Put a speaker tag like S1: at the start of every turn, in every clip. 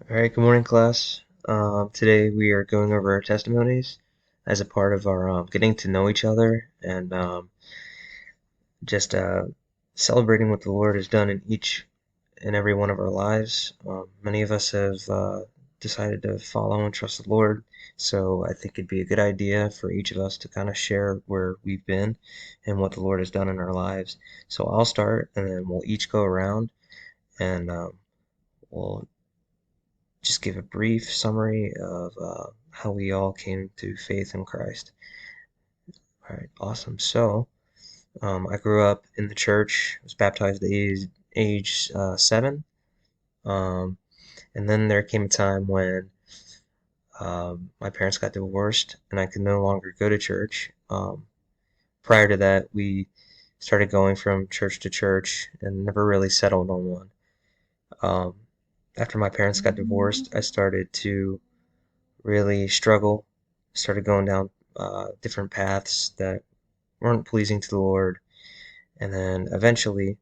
S1: All right, good morning, class. Today we are going over our testimonies as a part of our getting to know each other and just celebrating what the Lord has done in each and every one of our lives. Many of us have decided to follow and trust the Lord, so I think it'd be a good idea for each of us to kind of share where we've been and what the Lord has done in our lives. So I'll start, and then we'll each go around and we'll just give a brief summary of how we all came to faith in Christ. All right, awesome. So, I grew up in the church, was baptized at age 7. Um, and then there came a time when my parents got divorced and I could no longer go to church. Prior to that, we started going from church to church and never really settled on one. Um, After my parents got divorced, I started to really struggle, started going down different paths that weren't pleasing to the Lord. And then eventually,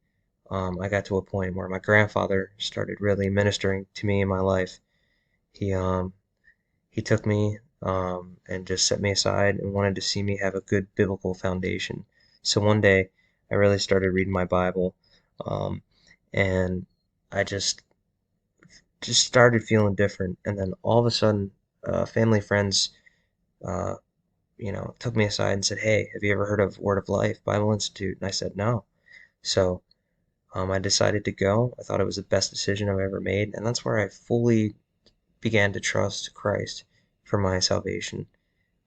S1: I got to a point where my grandfather started really ministering to me in my life. He um, he took me and just set me aside and wanted to see me have a good biblical foundation. So one day, I really started reading my Bible, um, and I just started feeling different. And then all of a sudden, family friends uh, took me aside and said, "Hey, have you ever heard of Word of Life Bible Institute?" And I said, "No." So I decided to go. I thought it was the best decision I've ever made, and that's where I fully began to trust Christ for my salvation.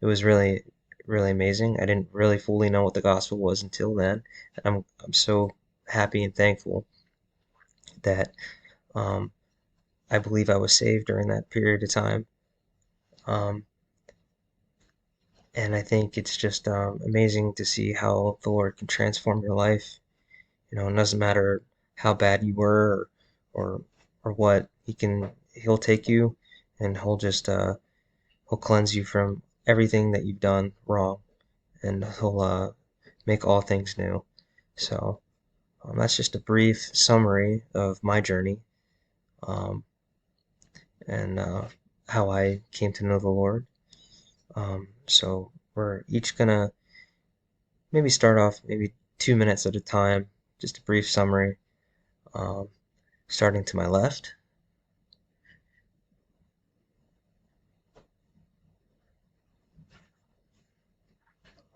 S1: It was really, really amazing. I didn't really fully know what the gospel was until then, and I'm so happy and thankful that um, I believe I was saved during that period of time. Um, and I think it's just amazing to see how the Lord can transform your life. It doesn't matter how bad you were or or what. He'll take you and he'll cleanse you from everything that you've done wrong, and he'll make all things new. So that's just a brief summary of my journey, um, and how I came to know the Lord. So we're each gonna maybe start off maybe 2 minutes at a time, just a brief summary. Um, Starting to my left.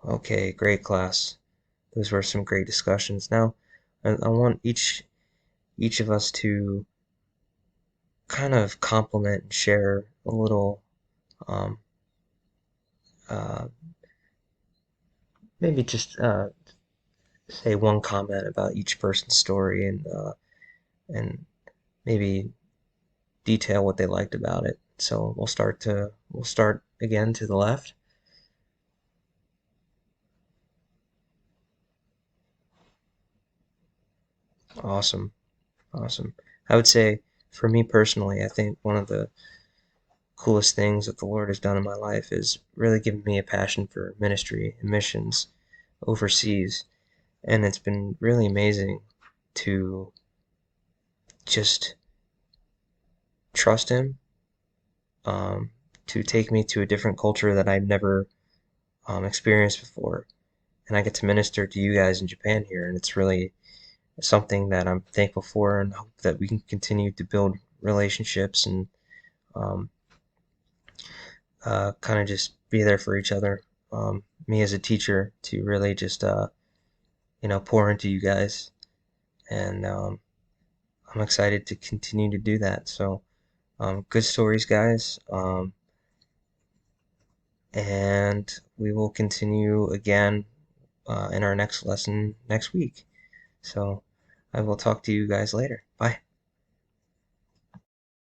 S1: Okay, great class. Those were some great discussions. Now, I want each of us to kind of compliment and share a little, um, uh, maybe just say one comment about each person's story and maybe detail what they liked about it. So we'll start again to the left. Awesome, awesome. I would say for me personally, I think one of the coolest things that the Lord has done in my life is really given me a passion for ministry and missions overseas. And it's been really amazing to just trust Him, um, to take me to a different culture that I've never experienced before. And I get to minister to you guys in Japan here, and it's really something that I'm thankful for and hope that we can continue to build relationships and um, kind of just be there for each other. Me as a teacher to really just pour into you guys, and I'm excited to continue to do that. So, good stories, guys, and we will continue again in our next lesson next week. So, I will talk to you guys later.